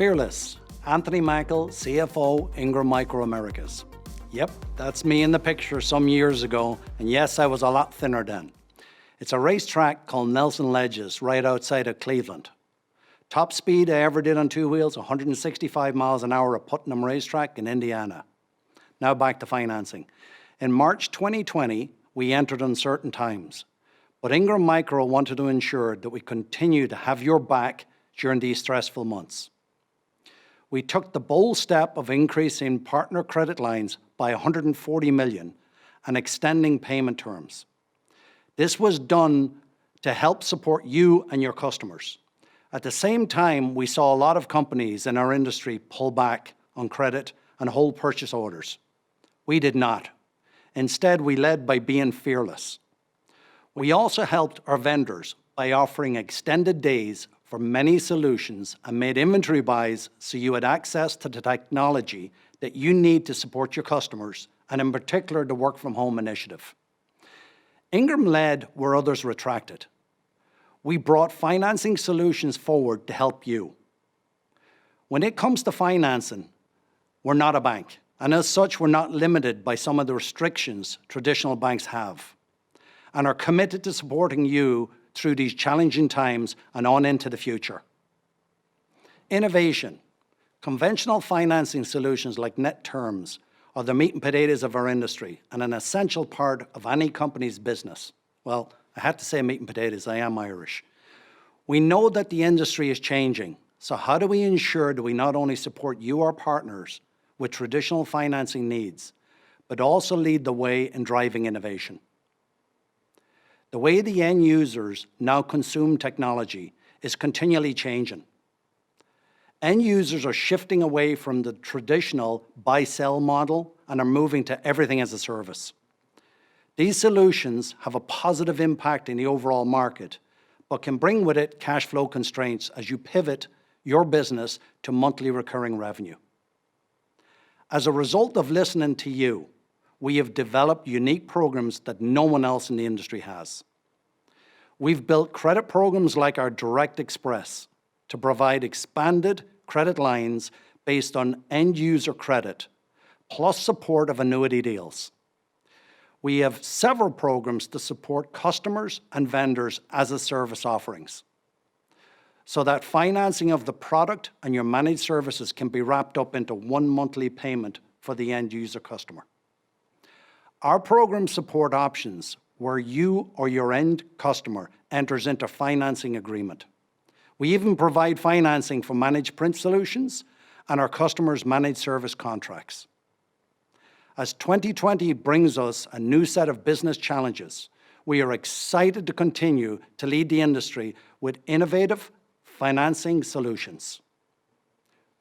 Fearless, Anthony Michael, CFO, Ingram Micro Americas. Yep, that's me in the picture some years ago, and yes, I was a lot thinner then. It's a racetrack called Nelson Ledges right outside of Cleveland. Top speed I ever did on two wheels, 165 miles an hour at Putnam Racetrack in Indiana. Now back to financing. In March 2020, we entered uncertain times, but Ingram Micro wanted to ensure that we continue to have your back during these stressful months. We took the bold step of increasing partner credit lines by $140 million and extending payment terms. This was done to help support you and your customers. At the same time, we saw a lot of companies in our industry pull back on credit and hold purchase orders. We did not. Instead, we led by being fearless. We also helped our vendors by offering extended days for many solutions and made inventory buys so you had access to the technology that you need to support your customers, and in particular, the work from home initiative. Ingram led where others retracted. We brought financing solutions forward to help you. When it comes to financing, we're not a bank, and as such, we're not limited by some of the restrictions traditional banks have, and are committed to supporting you through these challenging times and on into the future. Innovation. Conventional financing solutions like net terms are the meat and potatoes of our industry and an essential part of any company's business. Well, I had to say meat and potatoes, I am Irish. We know that the industry is changing, so how do we ensure that we not only support you, our partners, with traditional financing needs, but also lead the way in driving innovation? The way the end users now consume technology is continually changing. End users are shifting away from the traditional buy-sell model and are moving to everything as a service. These solutions have a positive impact in the overall market, but can bring with it cash flow constraints as you pivot your business to monthly recurring revenue. As a result of listening to you, we have developed unique programs that no one else in the industry has. We've built credit programs like our Direct Express to provide expanded credit lines based on end user credit, plus support of annuity deals. We have several programs to support customers and vendors as a service offerings, so that financing of the product and your managed services can be wrapped up into one monthly payment for the end user customer. Our programs support options where you or your end customer enters into financing agreement. We even provide financing for managed print solutions and our customers' managed service contracts. As 2020 brings us a new set of business challenges, we are excited to continue to lead the industry with innovative financing solutions.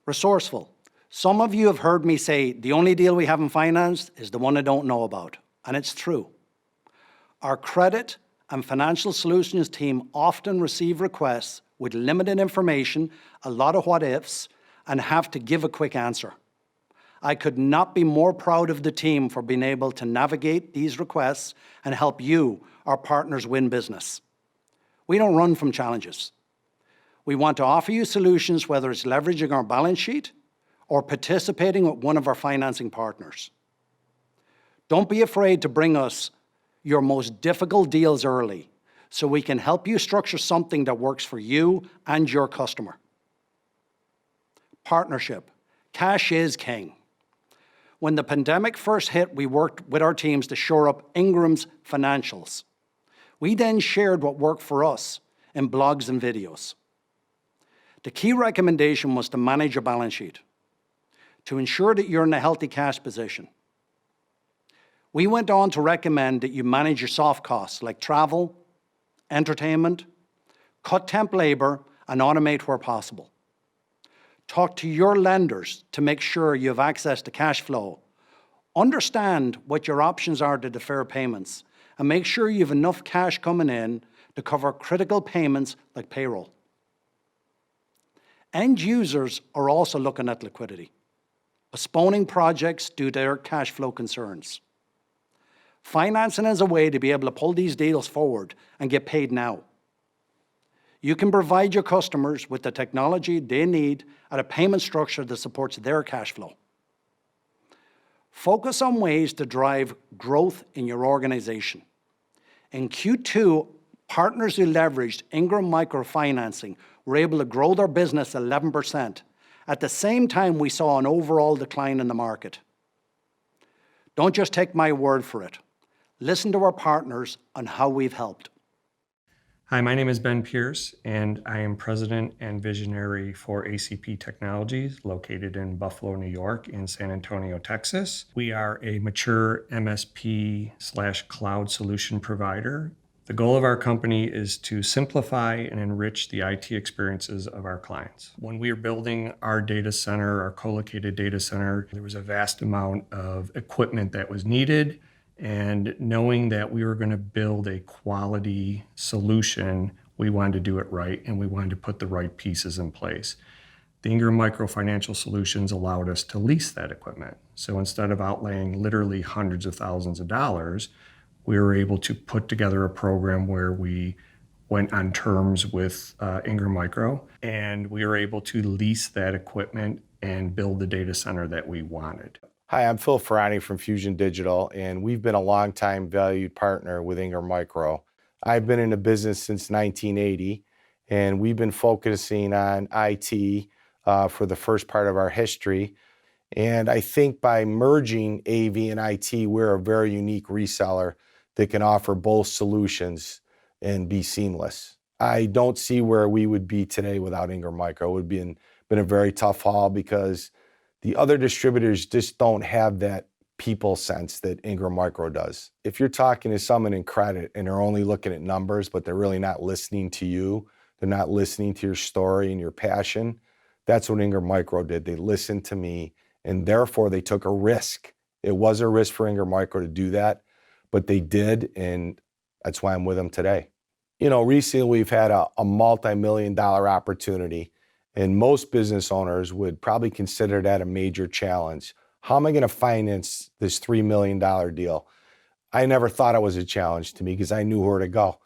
Resourceful. Some of you have heard me say the only deal we haven't financed is the one I don't know about, and it's true. Our credit and financial solutions team often receive requests with limited information, a lot of what-ifs, and have to give a quick answer. I could not be more proud of the team for being able to navigate these requests and help you, our partners, win business. We don't run from challenges. We want to offer you solutions, whether it's leveraging our balance sheet or participating with one of our financing partners. Don't be afraid to bring us your most difficult deals early, so we can help you structure something that works for you and your customer. Partnership. Cash is king. When the pandemic first hit, we worked with our teams to shore up Ingram's financials. We then shared what worked for us in blogs and videos. The key recommendation was to manage your balance sheet, to ensure that you're in a healthy cash position. We went on to recommend that you manage your soft costs like travel, entertainment, cut temp labor, and automate where possible. Talk to your lenders to make sure you have access to cash flow. Understand what your options are to defer payments, and make sure you have enough cash coming in to cover critical payments like payroll. End users are also looking at liquidity, postponing projects due to their cash flow concerns. Financing is a way to be able to pull these deals forward and get paid now. You can provide your customers with the technology they need at a payment structure that supports their cash flow. Focus on ways to drive growth in your organization. In Q2, partners who leveraged Ingram Micro financing were able to grow their business 11%. At the same time, we saw an overall decline in the market. Don't just take my word for it. Listen to our partners on how we've helped. Hi, my name is Ben Pierce, and I am president and visionary for ACP Technologies, located in Buffalo, New York, and San Antonio, Texas. We are a mature MSP/cloud solution provider. The goal of our company is to simplify and enrich the IT experiences of our clients. When we were building our data center, our co-located data center, there was a vast amount of equipment that was needed. And knowing that we were going to build a quality solution, we wanted to do it right, and we wanted to put the right pieces in place. The Ingram Micro Financial Solutions allowed us to lease that equipment. So instead of outlaying literally hundreds of thousands of dollars, we were able to put together a program where we went on terms with Ingram Micro, and we were able to lease that equipment and build the data center that we wanted. Hi, I'm Phil Ferrani from Fusion Digital, and we've been a longtime valued partner with Ingram Micro. I've been in the business since 1980, and we've been focusing on IT for the first part of our history. And I think by merging AV and IT, we're a very unique reseller that can offer both solutions and be seamless. I don't see where we would be today without Ingram Micro. It would have been a very tough haul because the other distributors just don't have that people sense that Ingram Micro does. If you're talking to someone in credit and they're only looking at numbers, but they're really not listening to you, they're not listening to your story and your passion, that's what Ingram Micro did. They listened to me, and therefore they took a risk. It was a risk for Ingram Micro to do that, but they did, and that's why I'm with them today. You know, recently we've had a multi-million-dollar opportunity, and most business owners would probably consider that a major challenge. How am I going to finance this $3 million deal? I never thought it was a challenge to me because I knew where to go.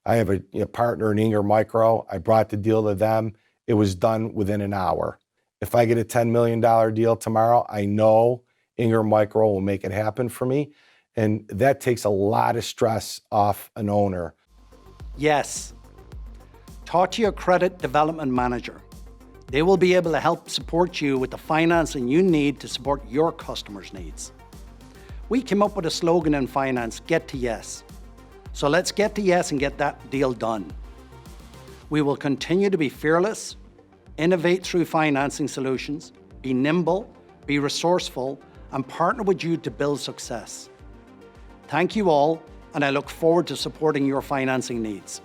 I have a partner in Ingram Micro. I brought the deal to them. It was done within an hour. If I get a $10 million deal tomorrow, I know Ingram Micro will make it happen for me. And that takes a lot of stress off an owner. Yes. Talk to your credit development manager. They will be able to help support you with the financing you need to support your customers' needs. We came up with a slogan in finance, get to yes. So let's get to yes and get that deal done. We will continue to be fearless, innovate through financing solutions, be nimble, be resourceful, and partner with you to build success. Thank you all, and I look forward to supporting your financing needs.